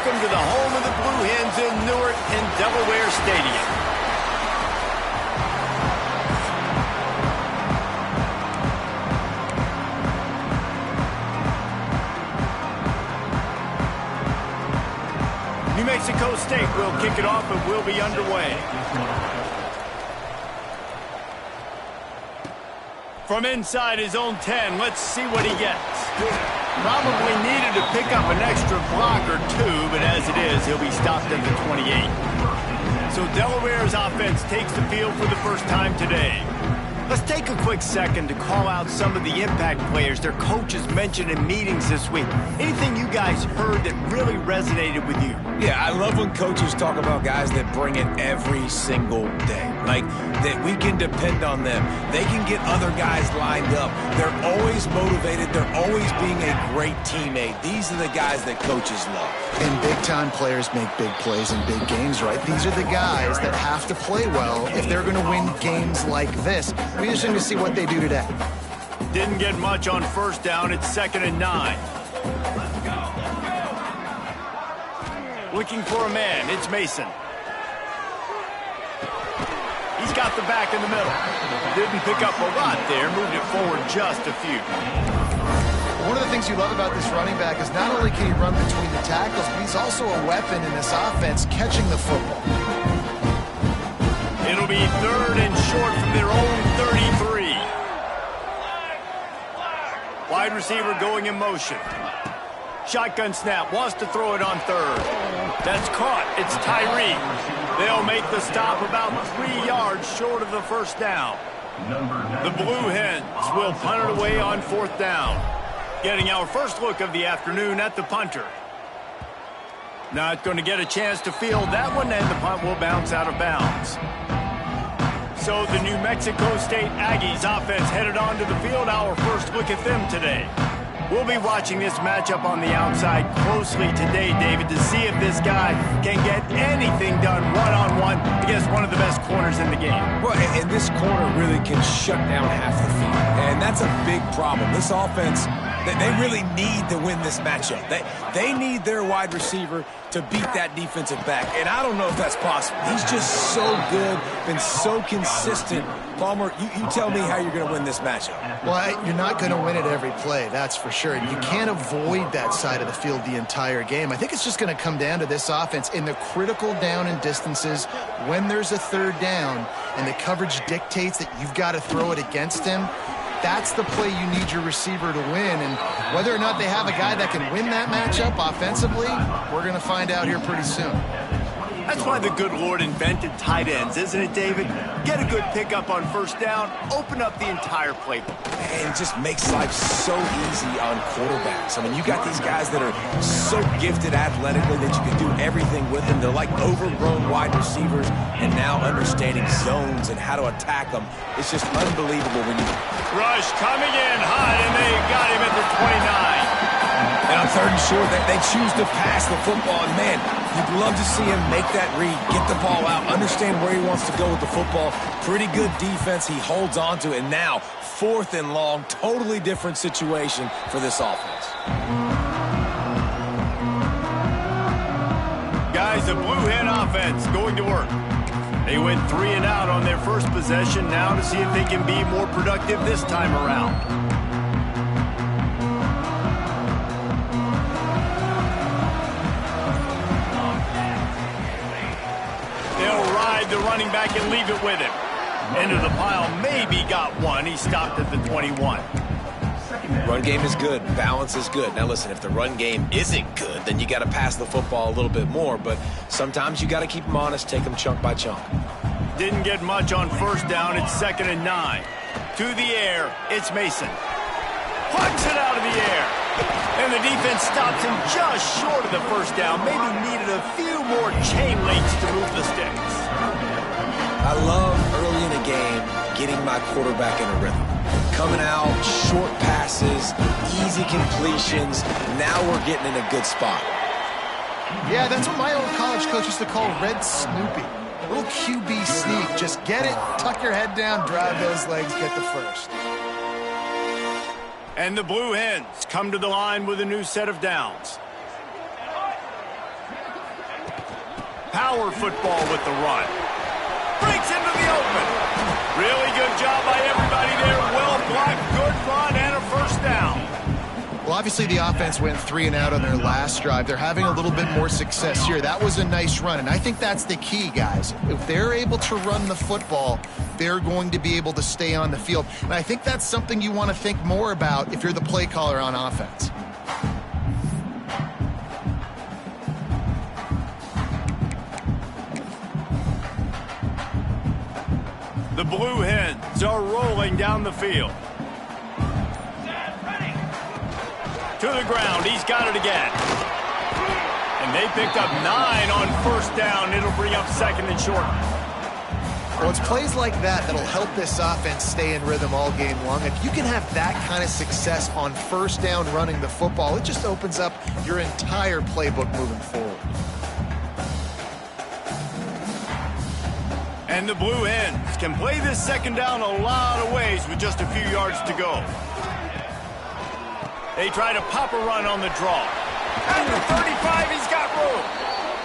welcome to the home of the Blue Hens in Newark in Delaware Stadium. New Mexico State will kick it off and will be underway. From inside his own 10, let's see what he gets. Probably needed to pick up an extra block or two, but as it is, he'll be stopped at the 28. So Delaware's offense takes the field for the first time today. Let's take a quick second to call out some of the impact players their coaches mentioned in meetings this week. Anything you guys heard that really resonated with you? Yeah, I love when coaches talk about guys that bring it every single day. Like, that we can depend on them. They can get other guys lined up. They're always motivated. They're always being a great teammate. These are the guys that coaches love. And big-time players make big plays in big games, right? These are the guys that have to play well if they're going to win games like this. We just need to see what they do today. Didn't get much on first down. It's 2nd and 9. Looking for a man. It's Mason. He's got the back in the middle. Didn't pick up a lot there. Moved it forward just a few. One of the things you love about this running back is not only can he run between the tackles, but he's also a weapon in this offense catching the football. It'll be 3rd and short from their own 33. Wide receiver going in motion. Shotgun snap, wants to throw it on 3rd. That's caught. It's Tyree. They'll make the stop about 3 yards short of the first down. The Blue Hens will punt it away on 4th down. Getting our first look of the afternoon at the punter. Not going to get a chance to field that one, and the punt will bounce out of bounds. So the New Mexico State Aggies offense headed onto the field. Our first look at them today. We'll be watching this matchup on the outside closely today, David, to see if this guy can get anything done one-on-one against one of the best corners in the game. Well, and this corner really can shut down half the field, and that's a big problem. This offense, they really need to win this matchup. They need their wide receiver to beat that defensive back, and I don't know if that's possible. He's just so good, been so consistent. Palmer, you tell me how you're going to win this matchup. Well, you're not going to win it every play, that's for sure. And you can't avoid that side of the field the entire game. I think it's just going to come down to this offense in the critical down and distances when there's a 3rd down and the coverage dictates that you've got to throw it against him. That's the play you need your receiver to win. And whether or not they have a guy that can win that matchup offensively, we're going to find out here pretty soon. That's why the good Lord invented tight ends, isn't it, David? Get a good pickup on first down, open up the entire playbook. And it just makes life so easy on quarterbacks. I mean, you got these guys that are so gifted athletically that you can do everything with them. They're like overgrown wide receivers, and now understanding zones and how to attack them. It's just unbelievable when you... Rush coming in hot, and they got him at the 29. And on 3rd and short, they choose to pass the football. And, man, you'd love to see him make that read, get the ball out, understand where he wants to go with the football. Pretty good defense. He holds on to it. And now, 4th and long, totally different situation for this offense. Guys, the Blue Hen offense going to work. They went 3 and out on their first possession. Now to see if they can be more productive this time around. The running back and leave it with him. Into the pile, maybe got one. He stopped at the 21. Run game is good. Balance is good. Now listen, if the run game isn't good, then you got to pass the football a little bit more. But sometimes you got to keep them honest, take them chunk by chunk. Didn't get much on first down. It's 2nd and 9. To the air, it's Mason. Plucks it out of the air. And the defense stops him just short of the first down. Maybe needed a few more chain links to move the sticks. I love early in a game getting my quarterback in a rhythm. Coming out, short passes, easy completions. Now we're getting in a good spot. Yeah, that's what my old college coach used to call Red Snoopy. A little QB sneak. Just get it, tuck your head down, drive those legs, get the first. And the Blue Hens come to the line with a new set of downs. Power football with the run. Breaks into the open. Really good job by everybody there. Well blocked, good run, and a first down. Well, obviously the offense went 3 and out on their last drive. They're having a little bit more success here. That was a nice run, and I think that's the key, guys. If they're able to run the football, they're going to be able to stay on the field. And I think that's something you want to think more about if you're the play caller on offense. The Blue Hens are rolling down the field. To the ground, he's got it again. And they picked up 9 on first down. It'll bring up second and short. Well, it's plays like that that'll help this offense stay in rhythm all game long. If you can have that kind of success on first down running the football, it just opens up your entire playbook moving forward. And the Blue Hens can play this second down a lot of ways with just a few yards to go. They try to pop a run on the draw. At the 35, he's got room.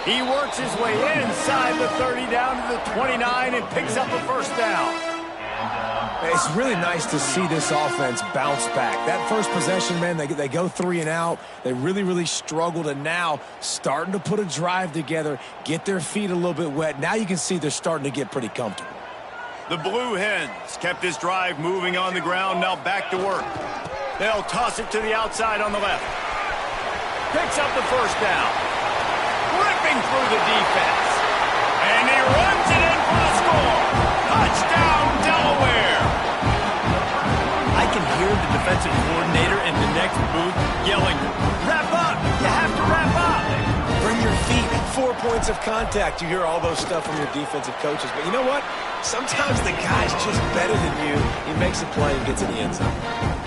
He works his way inside the 30 down to the 29 and picks up a first down. It's really nice to see this offense bounce back. That first possession, man, they go 3 and out. They really struggled, and now starting to put a drive together, get their feet a little bit wet. Now you can see they're starting to get pretty comfortable. The Blue Hens kept this drive moving on the ground, now back to work. They'll toss it to the outside on the left. Picks up the first down. Ripping through the defense. And he runs it in for the score. Touchdown, Delaware. I can hear the defensive coordinator in the next booth yelling, "Wrap up! You have to wrap up!" Bring your feet, 4 points of contact. You hear all those stuff from your defensive coaches. But you know what? Sometimes the guy's just better than you. He makes a play and gets in the end zone.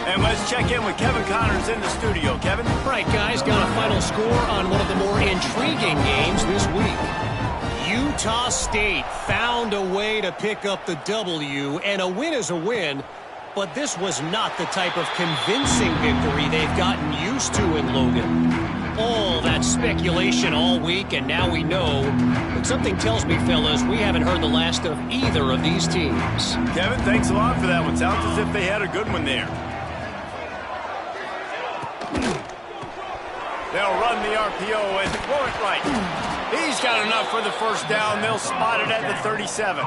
And let's check in with Kevin Connors in the studio. Kevin? Right, guys, got a final score on one of the more intriguing games this week. Utah State found a way to pick up the W, and a win is a win, but this was not the type of convincing victory they've gotten used to in Logan. All that speculation all week, and now we know. But something tells me, fellas, we haven't heard the last of either of these teams. Kevin, thanks a lot for that one. Sounds as if they had a good one there. They'll run the RPO and throw it right. He's got enough for the first down. They'll spot it at the 37.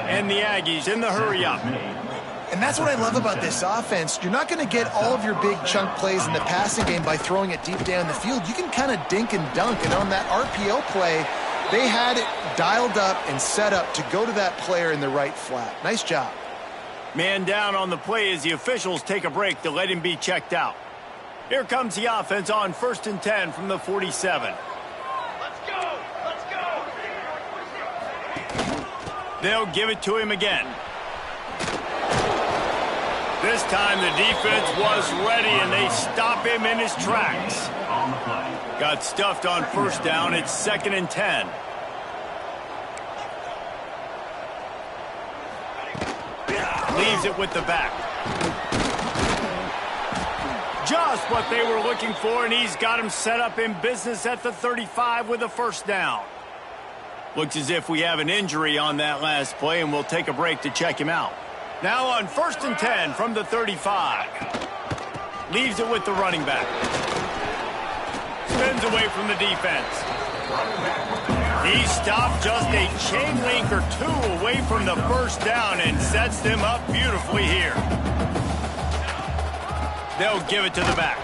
And the Aggies in the hurry-up. And that's what I love about this offense. You're not going to get all of your big chunk plays in the passing game by throwing it deep down the field. You can kind of dink and dunk. And on that RPO play, they had it dialed up and set up to go to that player in the right flat. Nice job. Man down on the play as the officials take a break to let him be checked out. Here comes the offense on 1st and 10 from the 47. Let's go! Let's go! They'll give it to him again. This time the defense was ready and they stop him in his tracks. Got stuffed on first down. It's 2nd and 10. Leaves it with the back. Just what they were looking for, and he's got him set up in business at the 35 with a first down. Looks as if we have an injury on that last play, and we'll take a break to check him out. Now on 1st and 10 from the 35. Leaves it with the running back. Spins away from the defense. He stopped just a chain link or two away from the first down and sets them up beautifully here. They'll give it to the back.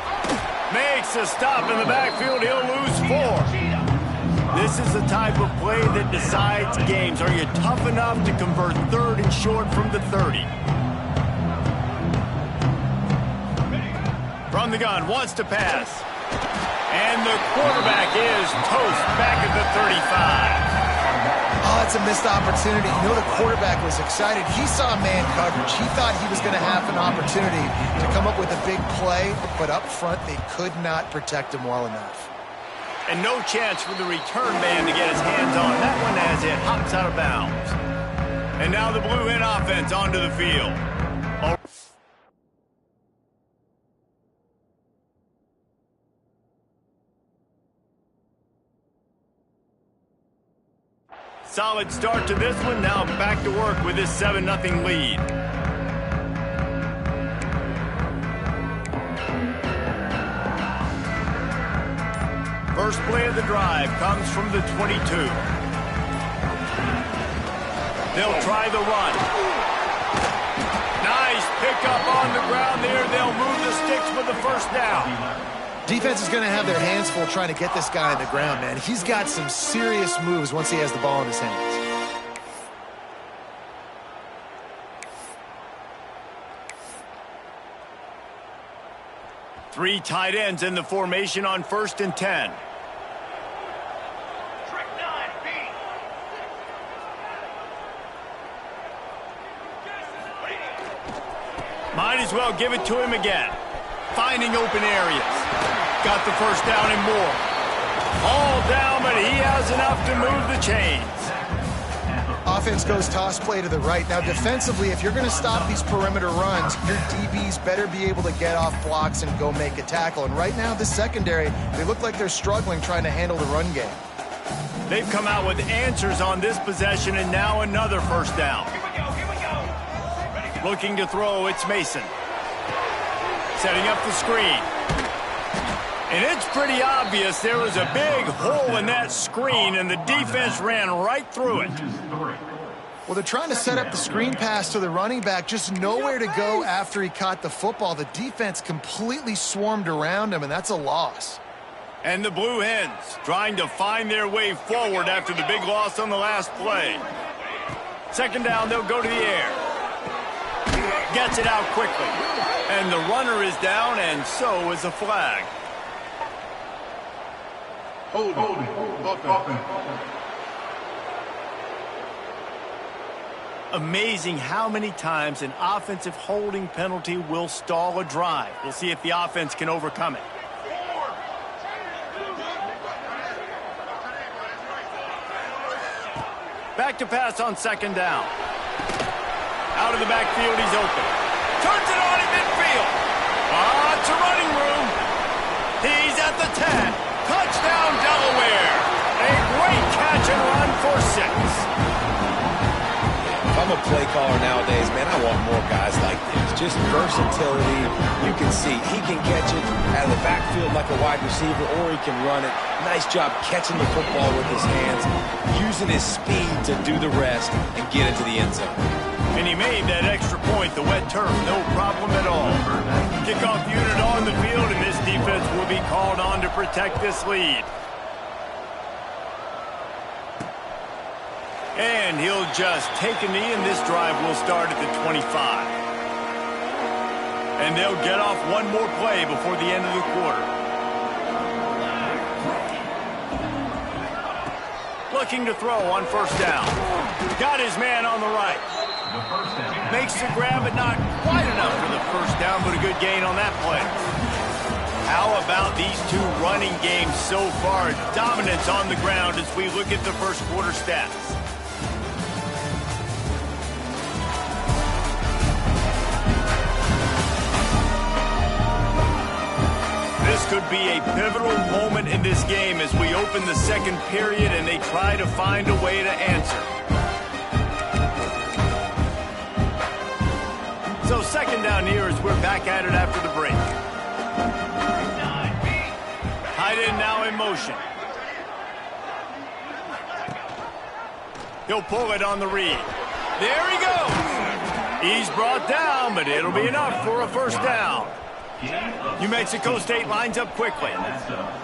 Makes a stop in the backfield. He'll lose 4. This is the type of play that decides games. Are you tough enough to convert 3rd and short from the 30? From the gun, wants to pass. And the quarterback is toast back at the 35. Oh, it's a missed opportunity. You know the quarterback was excited. He saw man coverage. He thought he was going to have an opportunity to come up with a big play, but up front they could not protect him well enough. And no chance for the return man to get his hands on that one as it hops out of bounds. And now the Blue Hen offense onto the field. solid start to this one. Now back to work with this 7-0 lead. First play of the drive comes from the 22. They'll try the run. Nice pickup on the ground there. They'll move the sticks for the first down. Defense is going to have their hands full trying to get this guy on the ground, man. He's got some serious moves once he has the ball in his hands. Three tight ends in the formation on 1st and 10. Might as well give it to him again. Finding open areas. Got the first down and more. All down, but he has enough to move the chains. Offense goes toss play to the right. Now, defensively, if you're going to stop these perimeter runs, your DBs better be able to get off blocks and go make a tackle. And right now, the secondary, they look like they're struggling trying to handle the run game. They've come out with answers on this possession, and now another first down. Looking to throw, it's Mason. Setting up the screen. And it's pretty obvious there was a big hole in that screen, and the defense ran right through it. Well, they're trying to set up the screen pass to the running back, just nowhere to go after he caught the football. The defense completely swarmed around him, and that's a loss. And the Blue Hens trying to find their way forward after the big loss on the last play. Second down, they'll go to the air. Gets it out quickly. And the runner is down, and so is a flag. Amazing how many times an offensive holding penalty will stall a drive. We'll see if the offense can overcome it. Back to pass on second down. Out of the backfield, he's open. Turns it on in midfield. It's a running room. He's at the 10. Touchdown, Delaware. A great catch and run for 6. If I'm a play caller nowadays, man, I want more guys like this. Just versatility. You can see he can catch it out of the backfield like a wide receiver, or he can run it. Nice job catching the football with his hands, using his speed to do the rest and get into the end zone. And he made that extra point, the wet turf, no problem at all. Kickoff unit on the field, and this defense will be called on to protect this lead. And he'll just take a knee, and this drive will start at the 25. And they'll get off one more play before the end of the quarter. Looking to throw on first down. Got his man on the right. Makes the grab, but not quite enough for the first down, but a good gain on that play. How about these two running games so far? Dominance on the ground as we look at the first quarter stats. This could be a pivotal moment in this game as we open the second period and they try to find a way to answer. So second down here as we're back at it after the break. Tight end now in motion. He'll pull it on the read. There he goes. He's brought down, but it'll be enough for a first down. New Mexico State lines up quickly.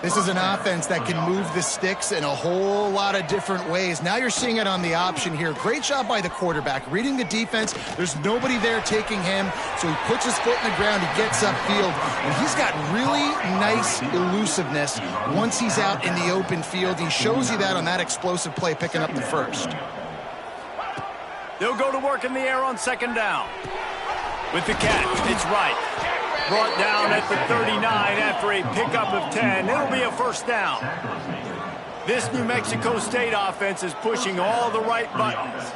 This is an offense that can move the sticks in a whole lot of different ways. Now you're seeing it on the option here. Great job by the quarterback. Reading the defense, there's nobody there taking him, so he puts his foot in the ground, he gets upfield, and he's got really nice elusiveness once he's out in the open field. He shows you that on that explosive play, picking up the first. They'll go to work in the air on second down. With the catch, it's right. Brought down at the 39 after a pickup of 10. It'll be a first down. This New Mexico State offense is pushing all the right buttons.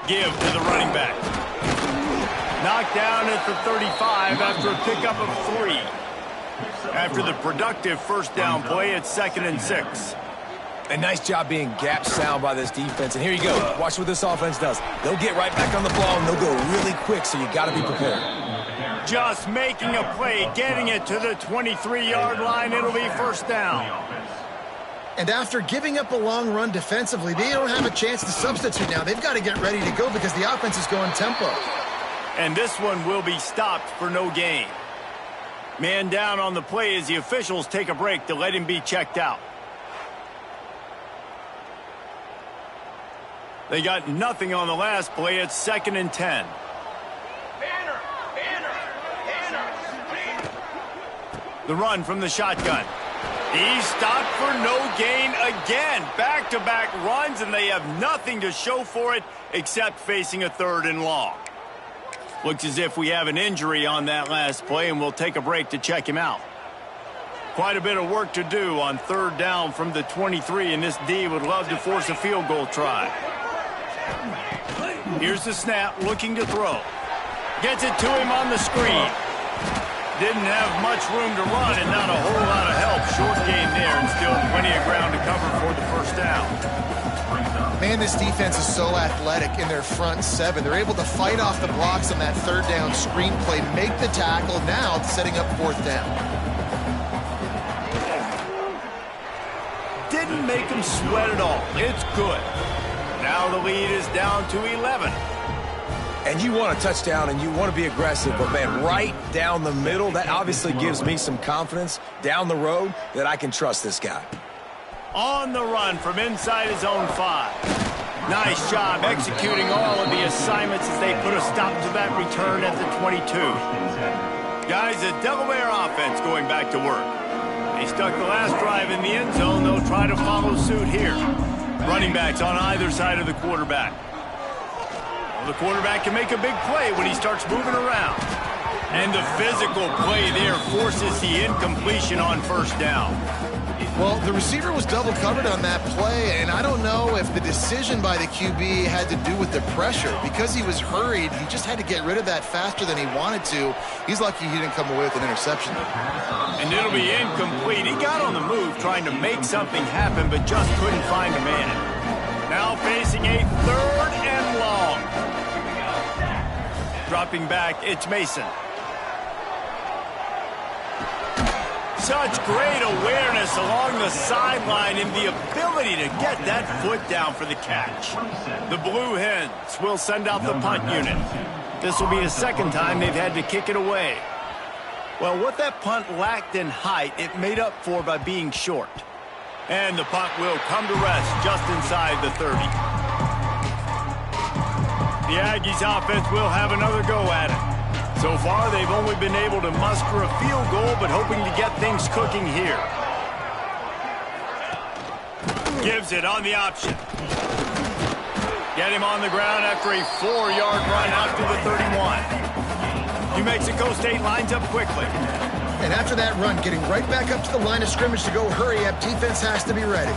Give to the running back. Knocked down at the 35 after a pickup of 3. After the productive first down play, it's 2nd and 6. A nice job being gap sound by this defense. And here you go. Watch what this offense does. They'll get right back on the ball, and they'll go really quick, so you got to be prepared. Just making a play, getting it to the 23-yard line. It'll be first down. And after giving up a long run defensively, they don't have a chance to substitute now. They've got to get ready to go because the offense is going tempo. And this one will be stopped for no gain. Man down on the play as the officials take a break to let him be checked out. They got nothing on the last play. It's 2nd and 10. The run from the shotgun. He's stopped for no gain again. Back-to-back runs, and they have nothing to show for it except facing a 3rd and long. Looks as if we have an injury on that last play, and we'll take a break to check him out. Quite a bit of work to do on 3rd down from the 23, and this D would love to force a field goal try. Here's the snap, looking to throw. Gets it to him on the screen. Didn't have much room to run and not a whole lot of help. Short game there and still plenty of ground to cover for the first down. Man, this defense is so athletic in their front 7. They're able to fight off the blocks on that 3rd down screen play, make the tackle. Now it's setting up 4th down. Didn't make him sweat at all. It's good. Now the lead is down to 11. And you want a touchdown and you want to be aggressive, but man, right down the middle, that obviously gives me some confidence down the road that I can trust this guy. On the run from inside his own 5. Nice job executing all of the assignments as they put a stop to that return at the 22. Guys, the Delaware offense going back to work. They stuck the last drive in the end zone. They'll try to follow suit here. Running backs on either side of the quarterback. Well, the quarterback can make a big play when he starts moving around. And the physical play there forces the incompletion on first down. Well, the receiver was double covered on that play, and I don't know if the decision by the QB had to do with the pressure. Because he was hurried, he just had to get rid of that faster than he wanted to. He's lucky he didn't come away with an interception. And it'll be incomplete. He got on the move trying to make something happen, but just couldn't find a man. Now facing a 3rd and long. Dropping back, it's Mason. Such great awareness along the sideline and the ability to get that foot down for the catch. The Blue Hens will send out the punt unit. This will be the 2nd time they've had to kick it away. Well, what that punt lacked in height, it made up for by being short. And the punt will come to rest just inside the 30. The Aggies offense will have another go at it. So far, they've only been able to muster a field goal, but hoping to get things cooking here. Gives it on the option. Get him on the ground after a 4-yard run out to the 31. New Mexico State lines up quickly. And after that run, getting right back up to the line of scrimmage to go hurry up, defense has to be ready.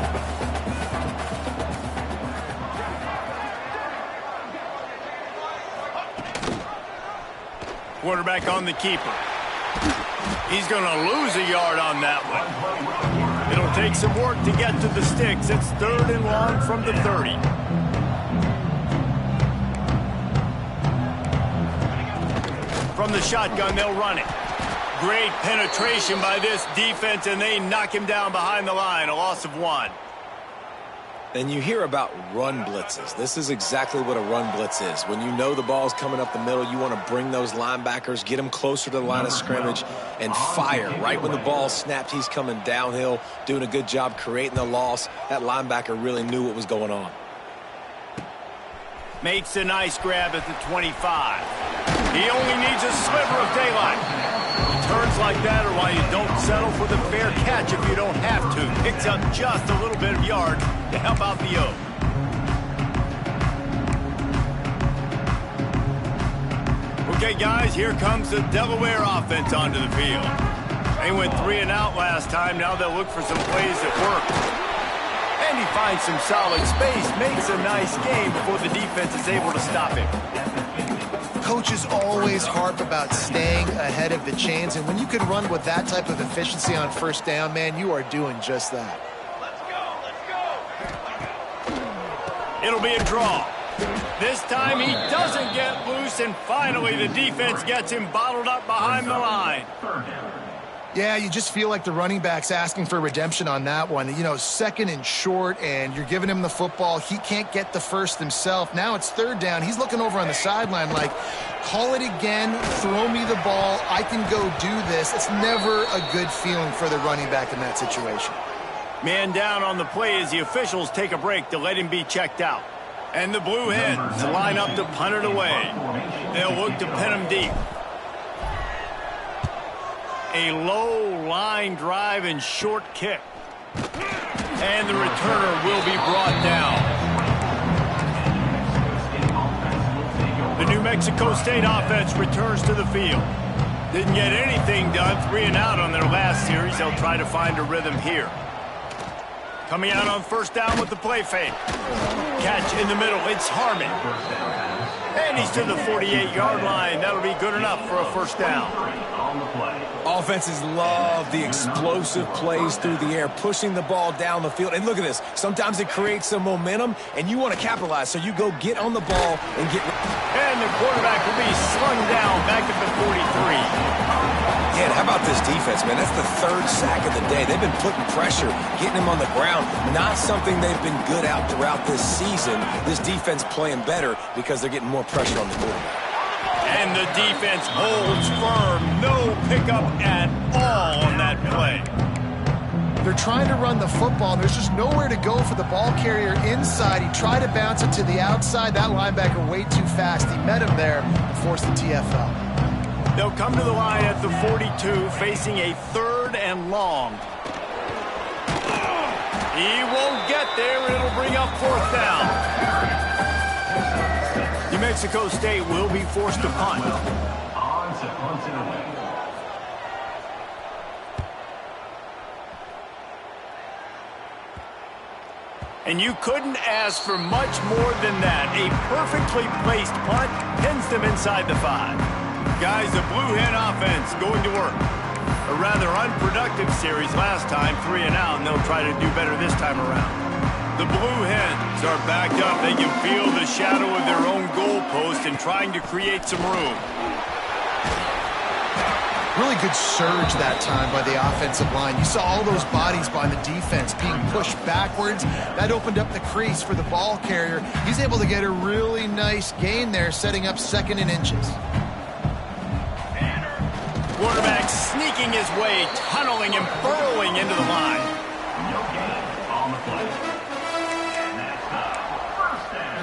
Quarterback on the keeper. He's going to lose a yard on that one. It'll take some work to get to the sticks. It's 3rd and long from the 30. From the shotgun, they'll run it. Great penetration by this defense, and they knock him down behind the line. A loss of 1. And you hear about run blitzes. This is exactly what a run blitz is. When you know the ball's coming up the middle, you want to bring those linebackers, get them closer to the line of scrimmage, and fire. Right when the ball's snapped, he's coming downhill, doing a good job creating the loss. That linebacker really knew what was going on. Makes a nice grab at the 25. He only needs a sliver of daylight. Turns like that are why you don't settle for the fair catch if you don't have to. Picks up just a little bit of yard to help out the O. Okay, guys, here comes the Delaware offense onto the field. They went 3 and out last time. Now they'll look for some plays that work. And he finds some solid space, makes a nice game before the defense is able to stop him. coaches always harp about staying ahead of the chains, and when you can run with that type of efficiency on first down, man, you are doing just that. Let's go. It'll be a draw. This time he doesn't get loose, and finally the defense gets him bottled up behind the line. Yeah, you just feel like the running back's asking for redemption on that one. You know, second and short, and you're giving him the football. He can't get the first himself. Now it's third down. He's looking over on the sideline like, call it again, throw me the ball, I can go do this. It's never a good feeling for the running back in that situation. Man down on the play as the officials take a break to let him be checked out. And the Blue Hens line up to punt it away. They'll look to pin him deep. A low line drive and short kick. And the returner will be brought down. The New Mexico State offense returns to the field. Didn't get anything done, 3 and out on their last series. They'll try to find a rhythm here. Coming out on first down with the play fake. Catch in the middle, it's Harmon. And he's to the 48-yard line. That'll be good enough for a first down. Offenses love the explosive plays through the air, pushing the ball down the field. And look at this. Sometimes it creates some momentum, and you want to capitalize. So you go get on the ball and get... And the quarterback will be slung down back at the 43. Yeah, and how about this defense, man? That's the third sack of the day. They've been putting pressure, getting him on the ground. Not something they've been good at throughout this season. This defense playing better because they're getting more pressure on the quarterback. And the defense holds firm. No pickup at all on that play. They're trying to run the football. There's just nowhere to go for the ball carrier inside. He tried to bounce it to the outside. That linebacker way too fast. He met him there and forced the TFL. They'll come to the line at the 42, facing a 3rd and long. He won't get there. It'll bring up 4th down. New Mexico State will be forced to punt. And you couldn't ask for much more than that. A perfectly placed punt pins them inside the 5. Guys, the Blue Hen offense going to work. A rather unproductive series last time, 3 and out, and they'll try to do better this time around. The Blue Hens are backed up. They can feel the shadow of their own goalpost and trying to create some room. Really good surge that time by the offensive line. You saw all those bodies by the defense being pushed backwards. That opened up the crease for the ball carrier. He's able to get a really nice gain there, setting up 2nd and inches. Quarterback sneaking his way, tunneling and burrowing into the line. No gain on the play. And that's first down.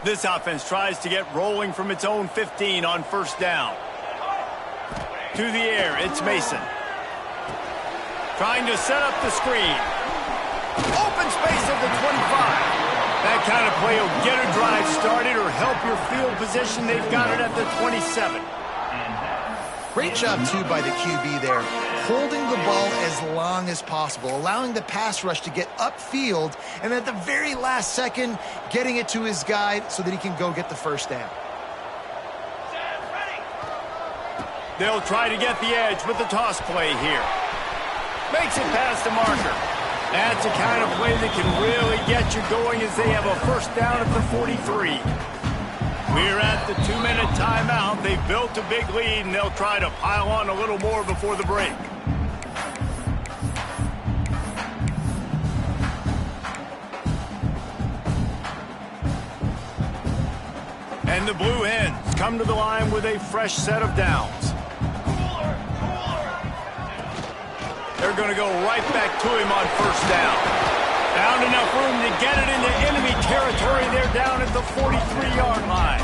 This offense tries to get rolling from its own 15 on first down. To the air, it's Mason. Trying to set up the screen. Open space at the 25. That kind of play will get a drive started or help your field position. They've got it at the 27. Great job, too, by the QB there. Holding the ball as long as possible, allowing the pass rush to get upfield, and at the very last second, getting it to his guy so that he can go get the first down. They'll try to get the edge with the toss play here. Makes it past the marker. That's the kind of play that can really get you going as they have a first down at the 43. We're at the 2-minute timeout. They've built a big lead, and they'll try to pile on a little more before the break. And the Blue Hens come to the line with a fresh set of downs. They're going to go right back to him on first down. Found enough room to get it into enemy territory. They're down at the 43-yard line.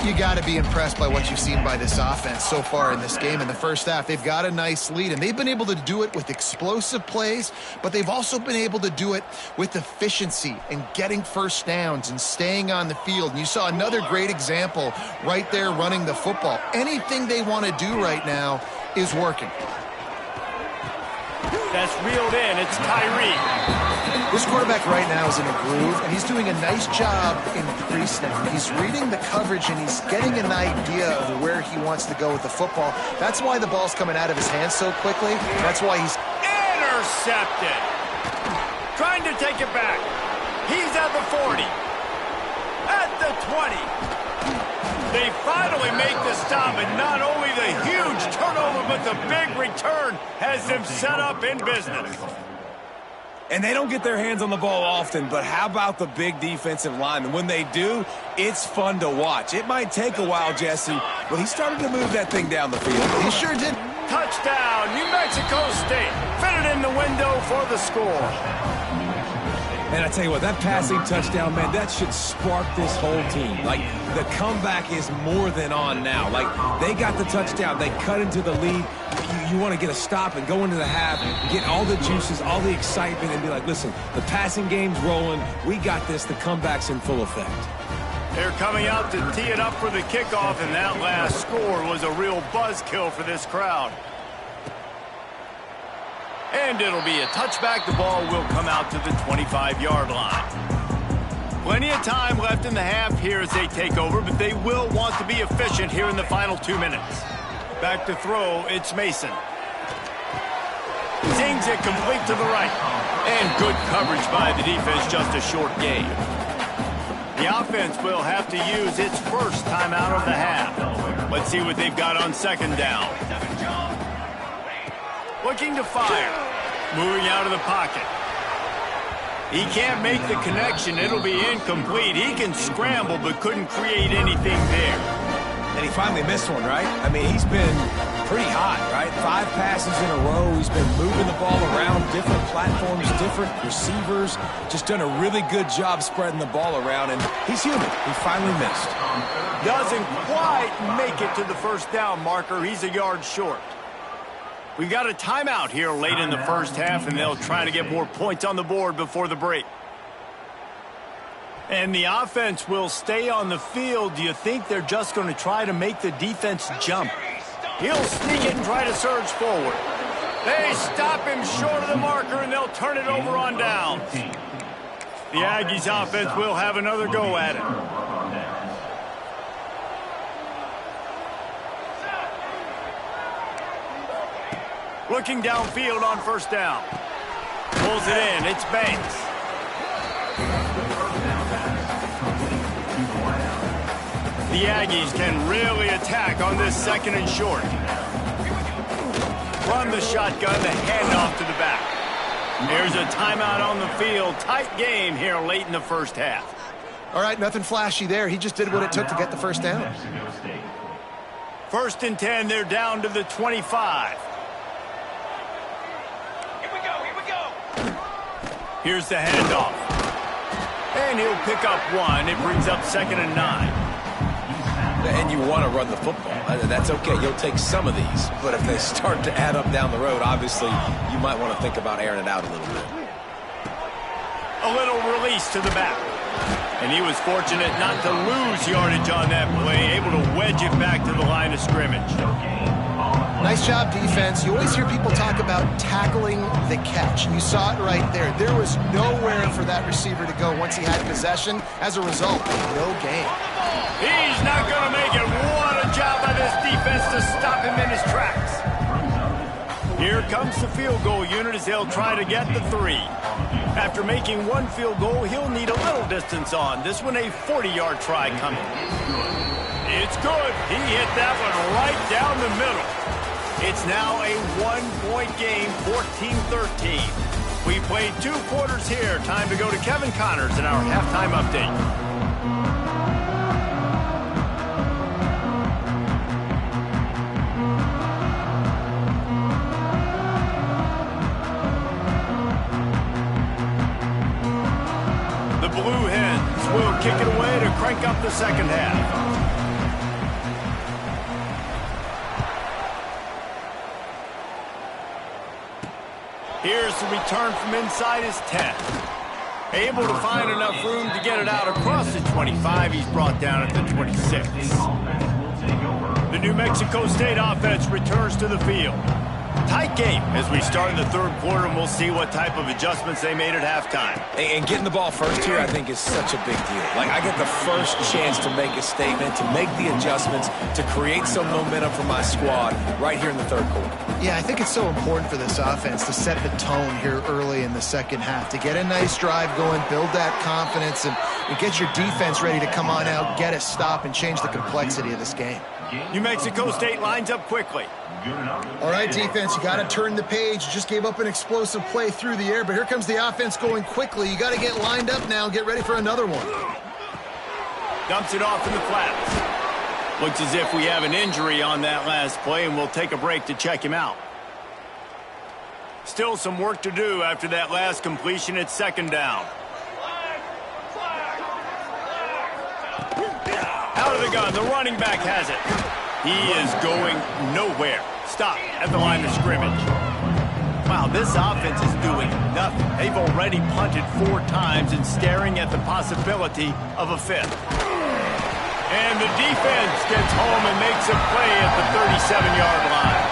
You got to be impressed by what you've seen by this offense so far in this game. In the first half, they've got a nice lead, and they've been able to do it with explosive plays, but they've also been able to do it with efficiency and getting first downs and staying on the field. And you saw another great example right there running the football. Anything they want to do right now is working. That's reeled in. It's Tyree. This quarterback right now is in a groove, and he's doing a nice job in pre-snap. He's reading the coverage, and he's getting an idea of where he wants to go with the football. That's why the ball's coming out of his hands so quickly. That's why he's intercepted. Trying to take it back. He's at the 40. At the 20. They finally make the stop, and not only the huge turnover, but the big return has them set up in business. And they don't get their hands on the ball often, but how about the big defensive linemen? When they do, it's fun to watch. It might take a while, Jesse, but he started to move that thing down the field. He sure did. Touchdown, New Mexico State. Fitted in the window for the score. And I tell you what, that passing touchdown, man, that should spark this whole team. Like, the comeback is more than on now. Like, they got the touchdown. They cut into the lead. You want to get a stop and go into the half, get all the juices, all the excitement, and be like, listen, the passing game's rolling. We got this. The comeback's in full effect. They're coming out to tee it up for the kickoff, and that last score was a real buzzkill for this crowd. And it'll be a touchback. The ball will come out to the 25-yard line. Plenty of time left in the half here as they take over, but they will want to be efficient here in the final 2 minutes. Back to throw, it's Mason. Zings it complete to the right. And good coverage by the defense, just a short gain. The offense will have to use its first timeout of the half. Let's see what they've got on second down. Looking to fire. Moving out of the pocket. He can't make the connection. It'll be incomplete. He can scramble, but couldn't create anything there. And he finally missed one, right? I mean, he's been pretty hot, right? 5 passes in a row. He's been moving the ball around different platforms, different receivers. Just done a really good job spreading the ball around, and he's human. He finally missed. Doesn't quite make it to the first down marker. He's a yard short. We've got a timeout here late in the first half, and they'll try to get more points on the board before the break. And the offense will stay on the field. Do you think they're just going to try to make the defense jump? He'll sneak it and try to surge forward. They stop him short of the marker, and they'll turn it over on downs. The Aggies offense will have another go at it. Looking downfield on first down. Pulls it in. It's Banks. The Aggies can really attack on this second and short. Run the shotgun, the handoff to the back. There's a timeout on the field. Tight game here late in the first half. All right, nothing flashy there. He just did what it took to get the first down. 1st and 10, they're down to the 25. Here's the handoff. And he'll pick up 1. It brings up 2nd and 9. And you want to run the football. That's okay. You'll take some of these. But if they start to add up down the road, obviously, you might want to think about airing it out a little bit. A little release to the back. And he was fortunate not to lose yardage on that play, able to wedge it back to the line of scrimmage. Nice job, defense. You always hear people talk about tackling the catch. You saw it right there. There was nowhere for that receiver to go once he had possession. As a result, no gain. He's not going to make it. What a job by this defense to stop him in his tracks. Here comes the field goal unit as they'll try to get the 3. After making 1 field goal, he'll need a little distance on. This one a 40-yard try coming. It's good. He hit that one right down the middle. It's now a 1-point game, 14-13. We played 2 quarters here. Time to go to Kevin Connors in our halftime update. The Blue Hens will kick it away to crank up the second half. Here's the return from inside his 10. Able to find enough room to get it out across the 25. He's brought down at the 26. The New Mexico State offense returns to the field. Tight game as we start in the third quarter, and we'll see what type of adjustments they made at halftime. And getting the ball first here, I think, is such a big deal. Like, I get the first chance to make a statement, to make the adjustments, to create some momentum for my squad right here in the third quarter. Yeah, I think it's so important for this offense to set the tone here early in the second half, to get a nice drive going, build that confidence, and get your defense ready to come on out, get a stop, and change the complexity of this game. New Mexico State lines up quickly. All right, defense, you got to turn the page. You just gave up an explosive play through the air, but here comes the offense going quickly. You got to get lined up now, get ready for another one. Dumps it off in the flats. Looks as if we have an injury on that last play, and we'll take a break to check him out. Still some work to do after that last completion at second down. Out of the gun, the running back has it. He is going nowhere. Stop at the line of scrimmage. Wow, this offense is doing nothing. They've already punted 4 times and staring at the possibility of a 5th. And the defense gets home and makes a play at the 37-yard line.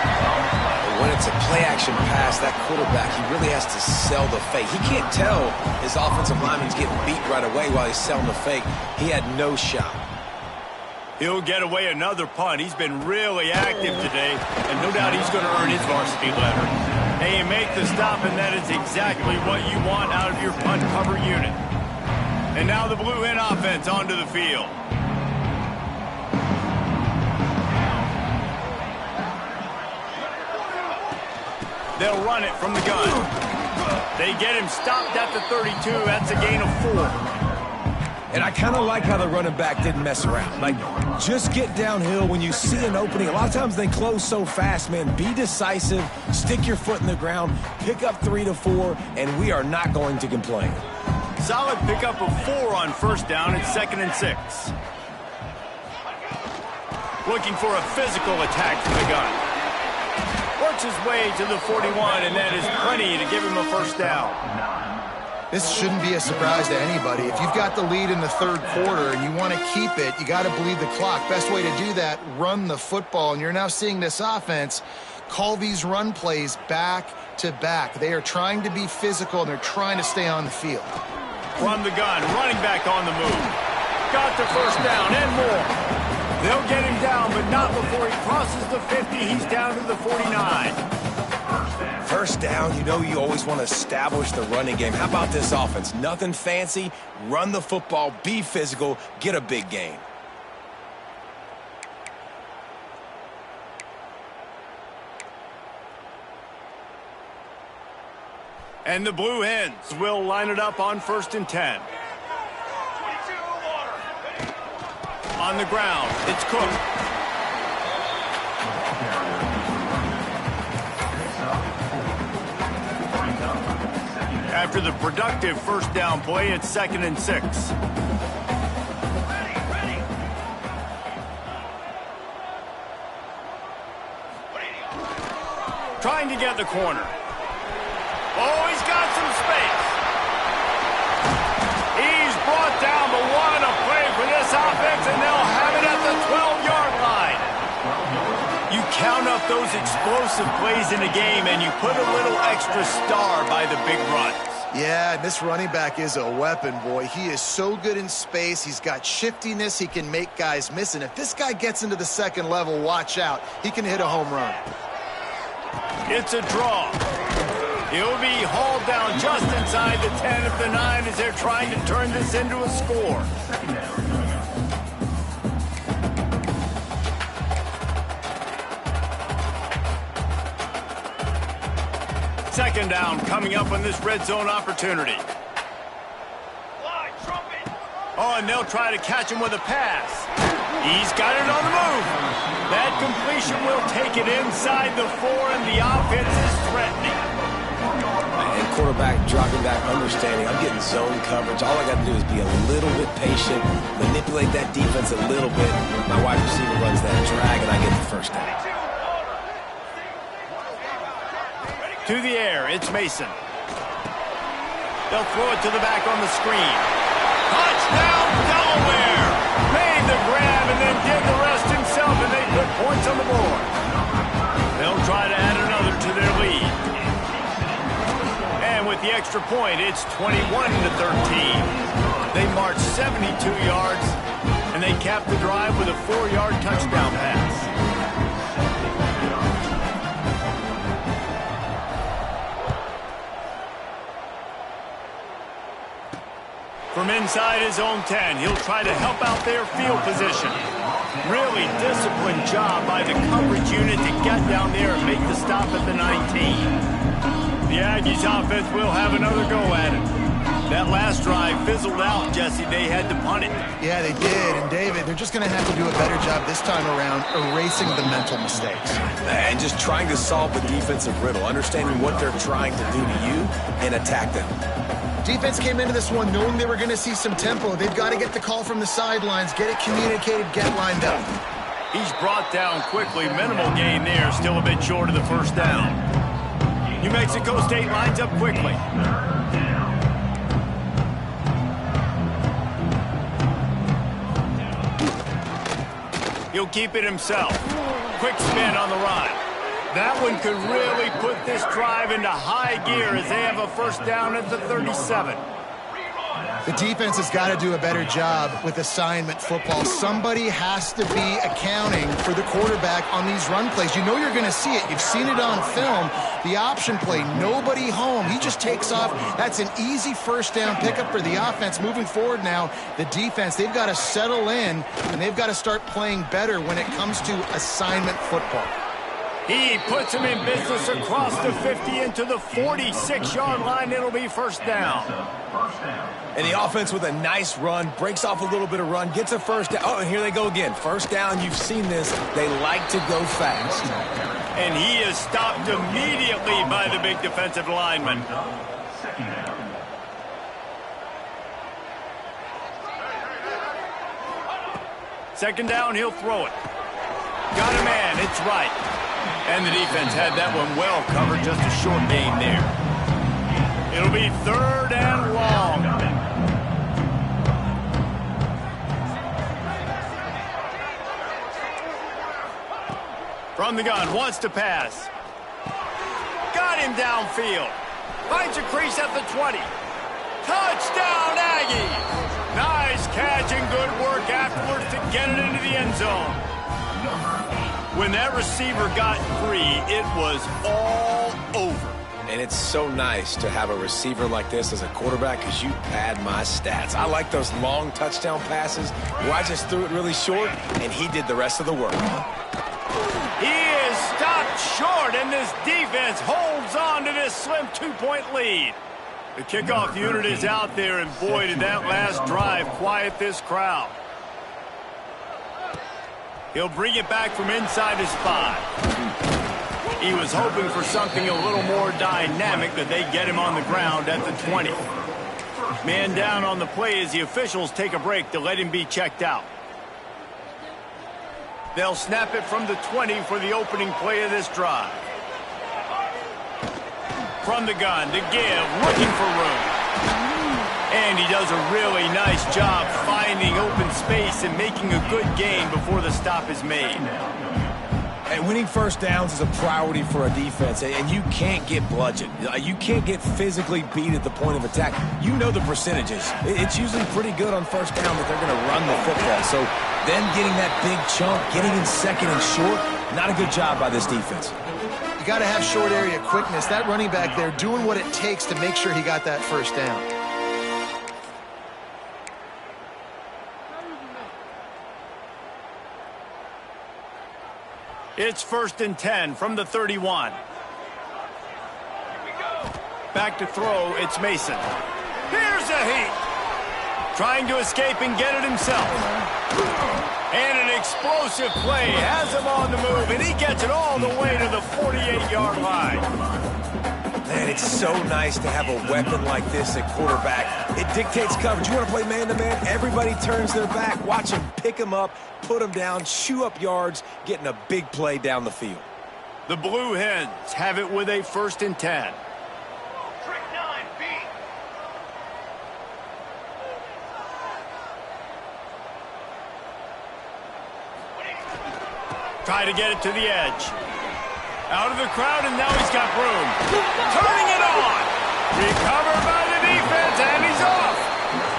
When it's a play-action pass, that quarterback, he really has to sell the fake. He can't tell his offensive lineman's getting beat right away while he's selling the fake. He had no shot. He'll get away another punt. He's been really active today, and no doubt he's going to earn his varsity letter. Hey, you make the stop, and that is exactly what you want out of your punt cover unit. And now the Blue Hen offense onto the field. They'll run it from the gun. They get him stopped at the 32. That's a gain of 4. And I kind of like how the running back didn't mess around. Like, just get downhill when you see an opening. A lot of times they close so fast, man. Be decisive, stick your foot in the ground, pick up 3 to 4, and we are not going to complain. Solid pickup of 4 on first down. It's 2nd and 6. Looking for a physical attack from the gun. Works his way to the 41, and that is plenty to give him a first down. This shouldn't be a surprise to anybody. If you've got the lead in the third quarter and you want to keep it, you got to bleed the clock. Best way to do that, run the football. And you're now seeing this offense call these run plays back to back. They are trying to be physical, and they're trying to stay on the field. From the gun, running back on the move. Got the first down and more. They'll get him down, but not before he crosses the 50. He's down to the 49. First down, you know you always want to establish the running game. How about this offense? Nothing fancy. Run the football, be physical, get a big gain. And the Blue Hens will line it up on 1st and 10. On the ground, it's Cook. After the productive first down play, it's 2nd and 6. Trying to get the corner. Oh, he's got some space. He's brought down, but what a play for this offense, and they'll have it at the 12-yard line. You count up those explosive plays in a game, and you put a little extra star by the big runs. Yeah, this running back is a weapon, boy. He is so good in space. He's got shiftiness. He can make guys miss. And if this guy gets into the second level, watch out. He can hit a home run. It's a draw. He'll be hauled down just inside the 10 of the 9 as they're trying to turn this into a score. Second down coming up on this red zone opportunity. Oh, and they'll try to catch him with a pass. He's got it on the move. That completion will take it inside the 4, and the offense is threatening. And quarterback dropping back, understanding I'm getting zone coverage. All I got to do is be a little bit patient, manipulate that defense a little bit. My wide receiver runs that drag, and I get the first down. To the air, it's Mason. They'll throw it to the back on the screen. Touchdown, Delaware! Made the grab and then did the rest himself, and they put points on the board. They'll try to add another to their the extra point. It's 21-13. They march 72 yards, and they cap the drive with a 4-yard touchdown pass. From inside his own 10, he'll try to help out their field position. Really disciplined job by the coverage unit to get down there and make the stop at the 19. The Aggies offense will have another go at it. That last drive fizzled out, Jesse. They had to punt it. Yeah, they did. And, David, they're just going to have to do a better job this time around erasing the mental mistakes. And just trying to solve the defensive riddle, understanding what they're trying to do to you and attack them. Defense came into this one knowing they were going to see some tempo. They've got to get the call from the sidelines, get it communicated, get lined up. He's brought down quickly. Minimal gain there, still a bit short of the first down. New Mexico State lines up quickly. He'll keep it himself. Quick spin on the run. That one could really put this drive into high gear as they have a first down at the 37. The defense has got to do a better job with assignment football. Somebody has to be accounting for the quarterback on these run plays. You know you're going to see it. You've seen it on film. The option play, nobody home. He just takes off. That's an easy first down pickup for the offense. Moving forward now, the defense, they've got to settle in, and they've got to start playing better when it comes to assignment football. He puts him in business across the 50 into the 46-yard line. It'll be first down. And the offense with a nice run, breaks off a little bit of run, gets a first down. Oh, and here they go again. First down, you've seen this. They like to go fast. And he is stopped immediately by the big defensive lineman. Second down, he'll throw it. Got a man, it's right. And the defense had that one well covered, just a short gain there. It'll be third and long. From the gun, wants to pass. Got him downfield. Finds a crease at the 20. Touchdown, Aggies! Nice catch and good work afterwards to get it into the end zone. When that receiver got free, it was all over. And it's so nice to have a receiver like this as a quarterback because you pad my stats. I like those long touchdown passes where I just threw it really short, and he did the rest of the work. He is stopped short, and this defense holds on to this slim 2-point lead. The kickoff unit is out there, and boy, did that last drive quiet this crowd. He'll bring it back from inside his 5. He was hoping for something a little more dynamic, but they get him on the ground at the 20. Man down on the play as the officials take a break to let him be checked out. They'll snap it from the 20 for the opening play of this drive. From the gun to give, looking for room. And he does a really nice job finding open space and making a good gain before the stop is made. And winning first downs is a priority for a defense, and you can't get bludgeoned. You can't get physically beat at the point of attack. You know the percentages. It's usually pretty good on first down that they're going to run the football. So them getting that big chunk, getting in second and short, not a good job by this defense. You got to have short area quickness. That running back there doing what it takes to make sure he got that first down. It's 1st and 10 from the 31. Back to throw, it's Mason. Here's a heat. Trying to escape and get it himself. And an explosive play has him on the move, and he gets it all the way to the 48-yard line. Man, it's so nice to have a weapon like this at quarterback. It dictates coverage. You want to play man-to-man? Everybody turns their back. Watch him pick him up, put him down, chew up yards, getting a big play down the field. The Blue Hens have it with a 1st and 10. Try to get it to the edge. Out of the crowd, and now he's got room. Turning it on. Recovered by the defense, and he's off.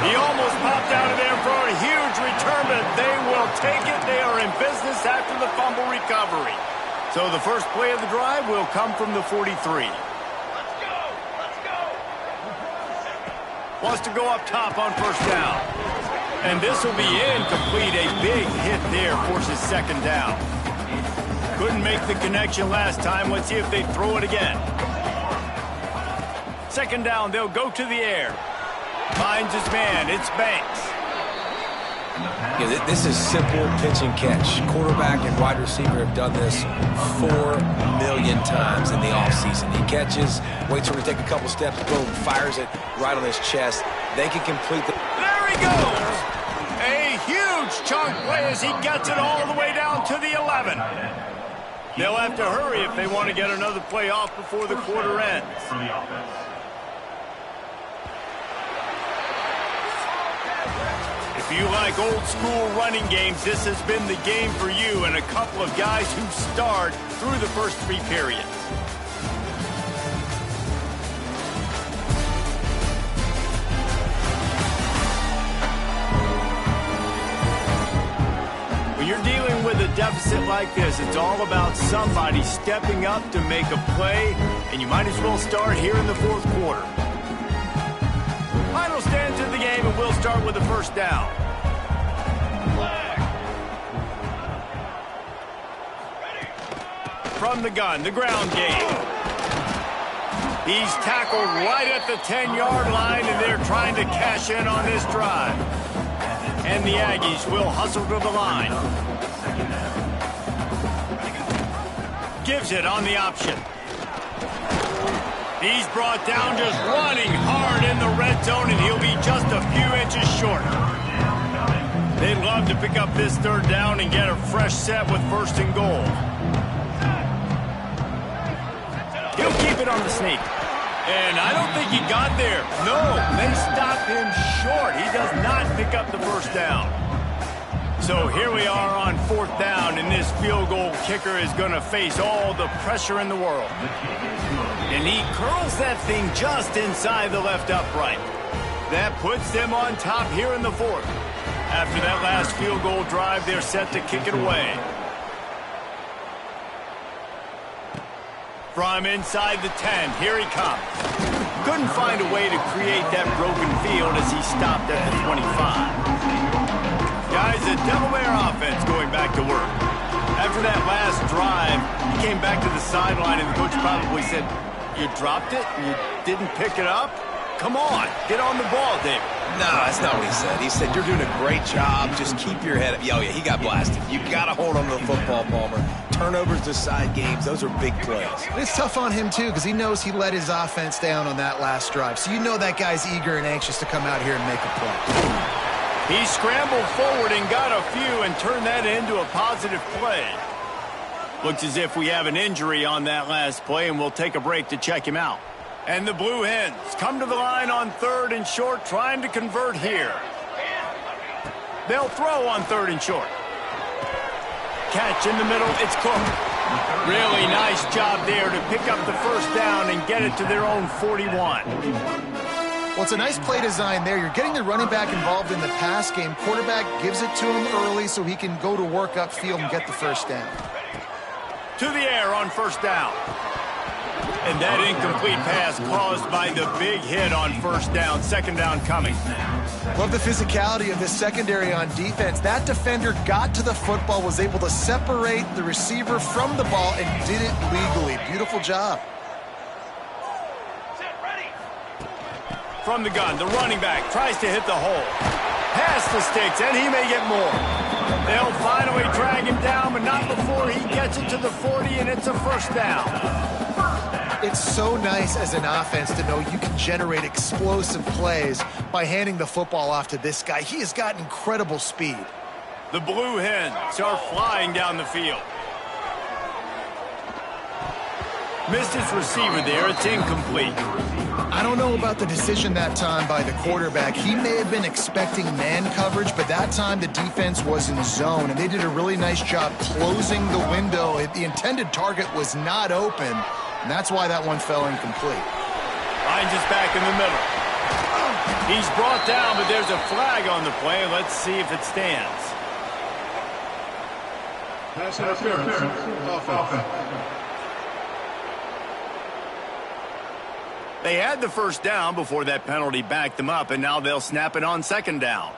He almost popped out of there for a huge return, but they will take it. They are in business after the fumble recovery. So the first play of the drive will come from the 43. Wants to go up top on first down. And this will be incomplete. A big hit there forces second down. Couldn't make the connection last time. Let's see if they throw it again. Second down, they'll go to the air. Finds his man. It's Banks. Yeah, this is simple pitch and catch. Quarterback and wide receiver have done this 4 million times in the offseason. He catches, waits for him to take a couple steps, boom, fires it right on his chest. They can complete the... There he goes! A huge chunk play as he gets it all the way down to the 11. They'll have to hurry if they want to get another play off before the quarter ends. If you like old school running games, this has been the game for you and a couple of guys who starred through the first 3 periods. When you're dealing with a deficit like this, it's all about somebody stepping up to make a play, and you might as well start here in the fourth quarter. Final stands in the game, and we'll start with the first down. From the gun, the ground game. He's tackled right at the 10-yard line, and they're trying to cash in on this drive. And the Aggies will hustle to the line. Gives it on the option. He's brought down just running hard in the red zone, and he'll be just a few inches short. They'd love to pick up this third down and get a fresh set with first and goal. He'll keep it on the sneak. And I don't think he got there. No, they stopped him short. He does not pick up the first down. So here we are on fourth down, and this field goal kicker is going to face all the pressure in the world. And he curls that thing just inside the left upright. That puts them on top here in the fourth. After that last field goal drive, they're set to kick it away. From inside the 10, here he comes. Couldn't find a way to create that broken field as he stopped at the 25. Guys, the Devil Bear offense going back to work. After that last drive, he came back to the sideline, and the coach probably said, "You dropped it? You didn't pick it up? Come on, get on the ball, David." No, that's not what he said. He said, "You're doing a great job. Just keep your head up." Oh, yeah, he got blasted. You got to hold on to the football, Palmer. Turnovers decide games. Those are big plays. And it's tough on him, too, because he knows he let his offense down on that last drive. So you know that guy's eager and anxious to come out here and make a play. He scrambled forward and got a few and turned that into a positive play. Looks as if we have an injury on that last play, and we'll take a break to check him out. And the Blue Hens come to the line on third and short, trying to convert here. They'll throw on third and short. Catch in the middle, it's Cook. Really nice job there to pick up the first down and get it to their own 41. Well, it's a nice play design there. You're getting the running back involved in the pass game. Quarterback gives it to him early so he can go to work upfield and get the first down. To the air on first down. And that incomplete pass caused by the big hit on first down. Second down coming. Love the physicality of this secondary on defense. That defender got to the football, was able to separate the receiver from the ball, and did it legally. Beautiful job. From the gun, the running back tries to hit the hole. Pass the sticks, and he may get more. They'll finally drag him down, but not before he gets it to the 40, and it's a first down. It's so nice as an offense to know you can generate explosive plays by handing the football off to this guy. He has got incredible speed. The Blue Hens are flying down the field. Missed his receiver there. It's incomplete. I don't know about the decision that time by the quarterback. He may have been expecting man coverage, but that time the defense was in zone, and they did a really nice job closing the window. The intended target was not open, and that's why that one fell incomplete. Finds us back in the middle. He's brought down, but there's a flag on the play. Let's see if it stands. Pass interference. Offense. They had the first down before that penalty backed them up, and now they'll snap it on second down.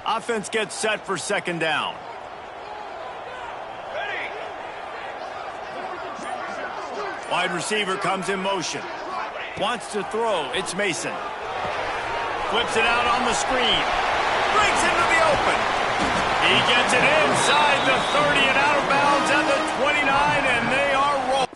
Offense gets set for second down. Wide receiver comes in motion. Wants to throw. It's Mason. Flips it out on the screen. Breaks into the open. He gets it inside the 30 and out of bounds at the 29, and they are rolling.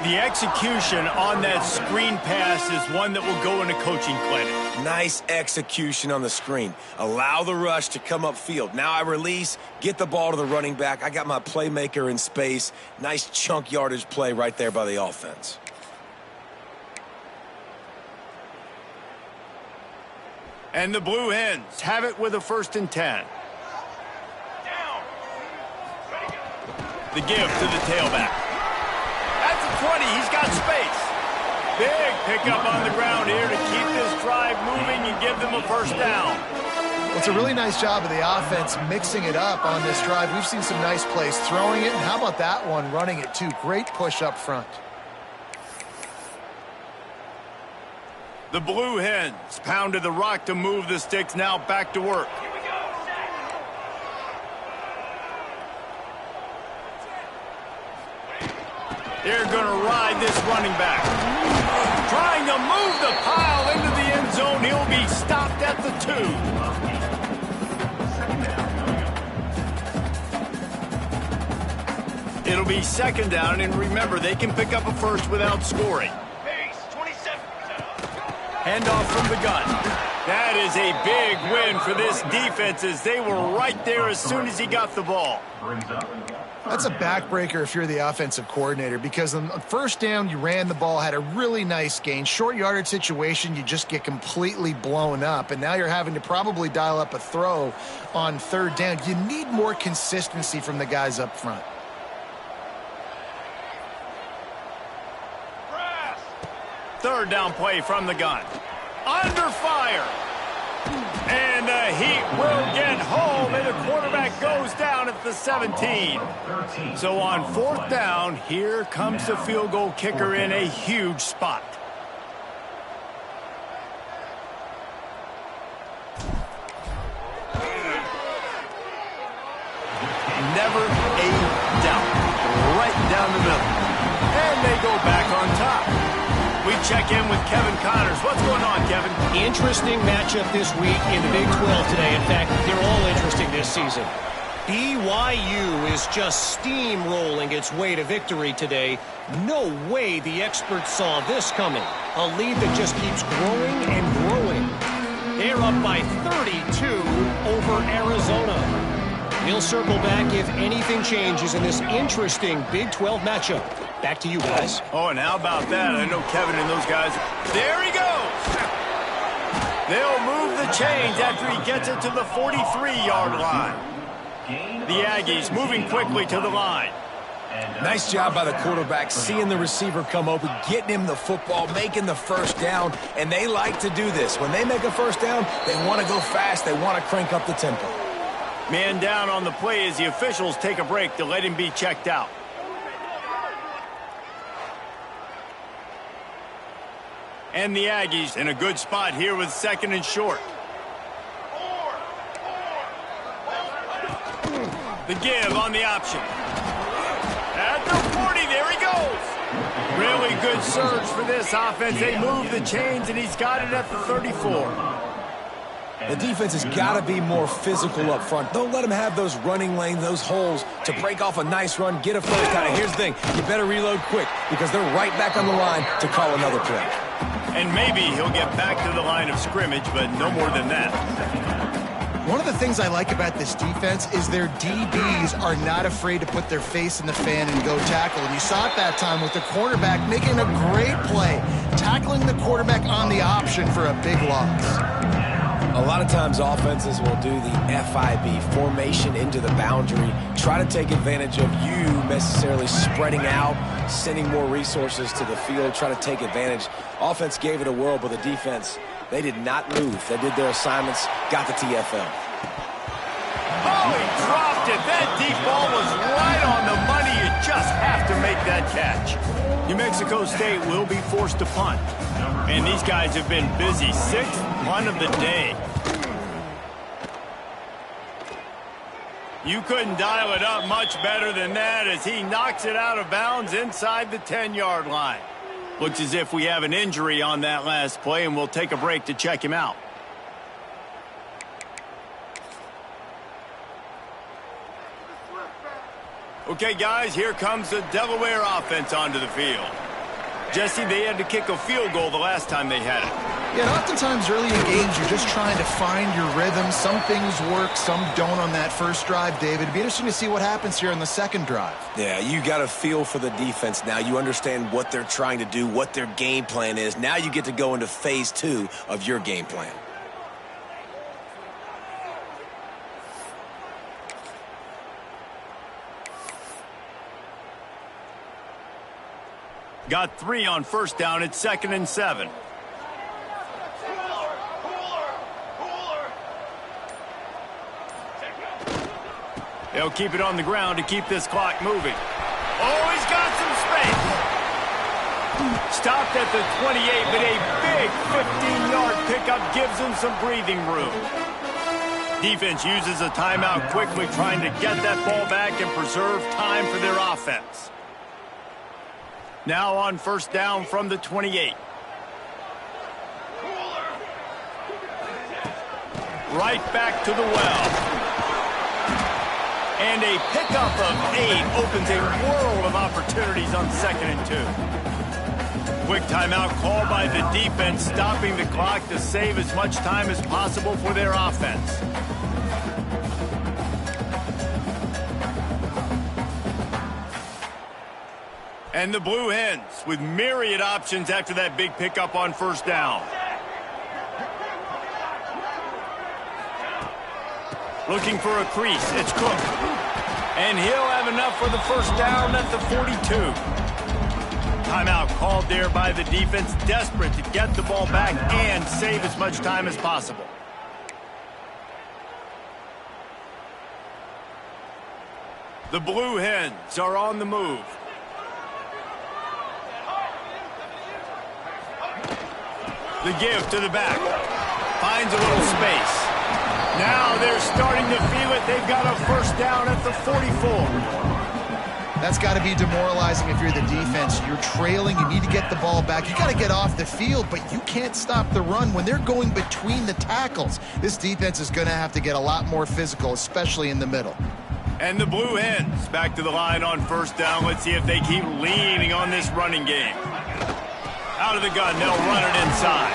The execution on that screen pass is one that will go in a coaching clinic. Nice execution on the screen. Allow the rush to come upfield. Now I release, get the ball to the running back. I got my playmaker in space. Nice chunk yardage play right there by the offense. And the Blue Hens have it with a 1st and 10. The give to the tailback. At the 20, he's got space. Big pickup on the ground here to keep this drive moving and give them a 1st down. Well, it's a really nice job of the offense mixing it up on this drive. We've seen some nice plays throwing it, and how about that one running it too? Great push up front. The Blue Hens pounded the rock to move the sticks, now back to work. They're going to ride this running back. Trying to move the pile into the end zone. He'll be stopped at the 2. It'll be 2nd down, and remember, they can pick up a 1st without scoring. Handoff from the gun. That is a big win for this defense as they were right there as soon as he got the ball. That's a backbreaker if you're the offensive coordinator, because on 1st down, you ran the ball, had a really nice gain. Short yardage situation, you just get completely blown up, and now you're having to probably dial up a throw on 3rd down. You need more consistency from the guys up front. Third down play from the gun. Under fire. And the Heat will get home, and the quarterback goes down at the 17. So on 4th down, here comes the field goal kicker in a huge spot. Never a doubt. Right down the middle. And they go back on top. We check in with Kevin Connors. What's going on, Kevin? Interesting matchup this week in the Big 12 today. In fact, they're all interesting this season. BYU is just steamrolling its way to victory today. No way the experts saw this coming. A lead that just keeps growing and growing. They're up by 32 over Arizona. We'll circle back if anything changes in this interesting Big 12 matchup. Back to you guys. Oh, and how about that? I know Kevin and those guys. There he goes! They'll move the chains after he gets it to the 43-yard line. The Aggies moving quickly to the line. Nice job by the quarterback, seeing the receiver come open, getting him the football, making the first down, and they like to do this. When they make a first down, they want to go fast. They want to crank up the tempo. Man down on the play as the officials take a break to let him be checked out. And the Aggies in a good spot here with 2nd and short. The give on the option. At the 40, there he goes. Really good surge for this offense. They move the chains, and he's got it at the 34. The defense has got to be more physical up front. Don't let them have those running lanes, those holes to break off a nice run, get a first down. And here's the thing, you better reload quick because they're right back on the line to call another play. And maybe he'll get back to the line of scrimmage, but no more than that. One of the things I like about this defense is their DBs are not afraid to put their face in the fan and go tackle. And you saw it that time with the cornerback making a great play, tackling the quarterback on the option for a big loss. A lot of times offenses will do the FIB, formation into the boundary, try to take advantage of you necessarily spreading out, sending more resources to the field, try to take advantage. Offense gave it a whirl, but the defense, they did not move. They did their assignments, got the TFL. Oh, he dropped it. That deep ball was right on the money. You just have to make that catch. New Mexico State will be forced to punt. And these guys have been busy. 6th punt of the day. You couldn't dial it up much better than that as he knocks it out of bounds inside the 10-yard line. Looks as if we have an injury on that last play, and we'll take a break to check him out. Okay, guys, here comes the Delaware offense onto the field. Jesse, they had to kick a field goal the last time they had it. Yeah, and oftentimes early in games, you're just trying to find your rhythm. Some things work, some don't on that first drive, David. It'd be interesting to see what happens here on the second drive. Yeah, you got a feel for the defense now. You understand what they're trying to do, what their game plan is. Now you get to go into phase 2 of your game plan. Got 3 on first down. It's 2nd and 7. They'll keep it on the ground to keep this clock moving. Oh, he's got some space. Stopped at the 28, but a big 15-yard pickup gives him some breathing room. Defense uses a timeout quickly, trying to get that ball back and preserve time for their offense. Now on first down from the 28. Right back to the well. And a pickup of 8 opens a world of opportunities on 2nd and 2. Quick timeout called by the defense, stopping the clock to save as much time as possible for their offense. And the Blue Hens with myriad options after that big pickup on first down. Looking for a crease. It's Cook. And he'll have enough for the first down at the 42. Timeout called there by the defense, desperate to get the ball back and save as much time as possible. The Blue Hens are on the move. The give to the back. Finds a little space. Now they're starting to feel it. They've got a first down at the 44. That's got to be demoralizing if you're the defense. You're trailing. You need to get the ball back. You got to get off the field, but you can't stop the run when they're going between the tackles. This defense is going to have to get a lot more physical, especially in the middle. And the Blue Hens back to the line on first down. Let's see if they keep leaning on this running game. Out of the gun, they'll run it inside.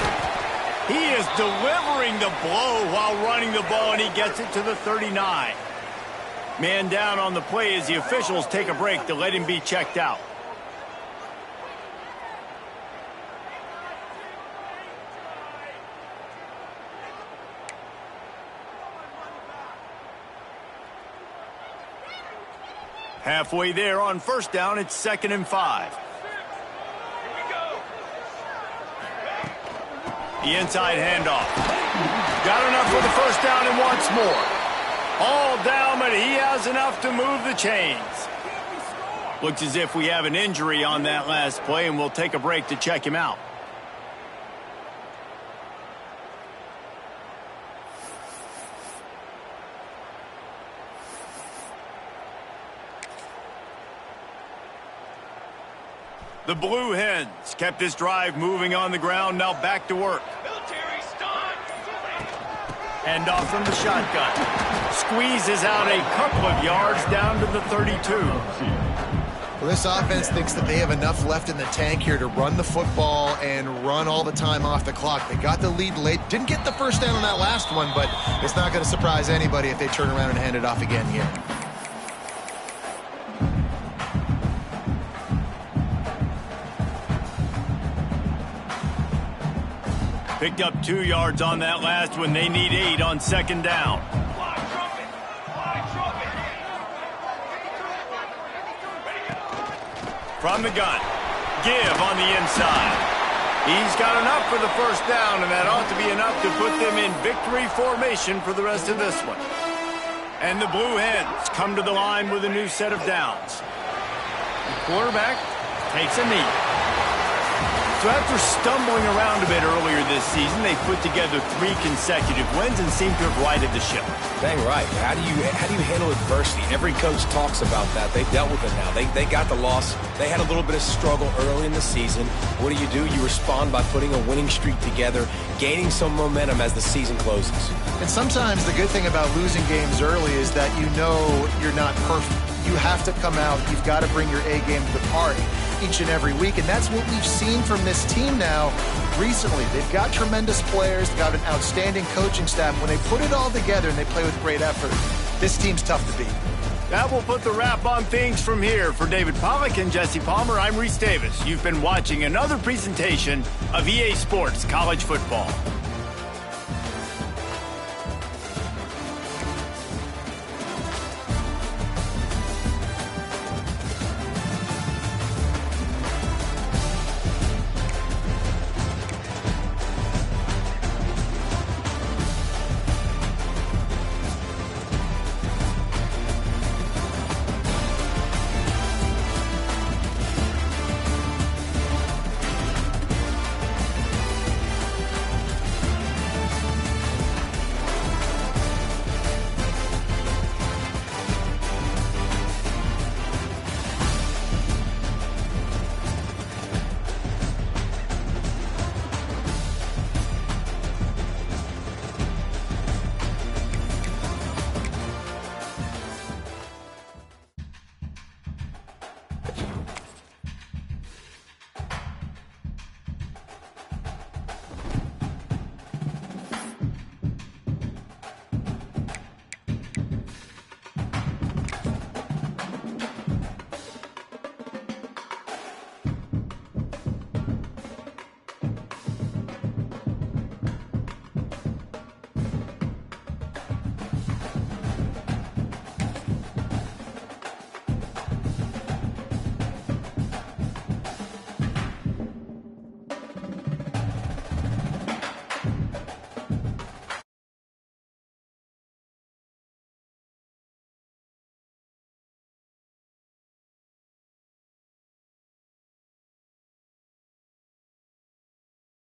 He is delivering the blow while running the ball, and he gets it to the 39. Man down on the play as the officials take a break to let him be checked out. Halfway there on first down, it's 2nd and 5. The inside handoff. Got enough for the first down and wants more. All down, but he has enough to move the chains. Looks as if we have an injury on that last play, and we'll take a break to check him out. The Blue Hens kept this drive moving on the ground, now back to work. Hand off from the shotgun. Squeezes out a couple of yards down to the 32. Well, this offense thinks that they have enough left in the tank here to run the football and run all the time off the clock. They got the lead late. Didn't get the first down on that last one, but it's not going to surprise anybody if they turn around and hand it off again here. Picked up 2 yards on that last one. They need 8 on 2nd down. From the gun. Give on the inside. He's got enough for the first down, and that ought to be enough to put them in victory formation for the rest of this one. And the Blue Hens come to the line with a new set of downs. The quarterback takes a knee. So after stumbling around a bit earlier this season, they put together 3 consecutive wins and seem to have righted the ship. Dang right. How do you handle adversity? Every coach talks about that. They've dealt with it now. They got the loss. They had a little bit of struggle early in the season. What do? You respond by putting a winning streak together, gaining some momentum as the season closes. And sometimes the good thing about losing games early is that you know you're not perfect. You have to come out. You've got to bring your A game to the party each and every week, and that's what we've seen from this team now recently. They've got tremendous players, they've got an outstanding coaching staff. When they put it all together and they play with great effort, this team's tough to beat. That will put the wrap on things from here. For David Pollack and Jesse Palmer, I'm Reese Davis. You've been watching another presentation of EA Sports College Football.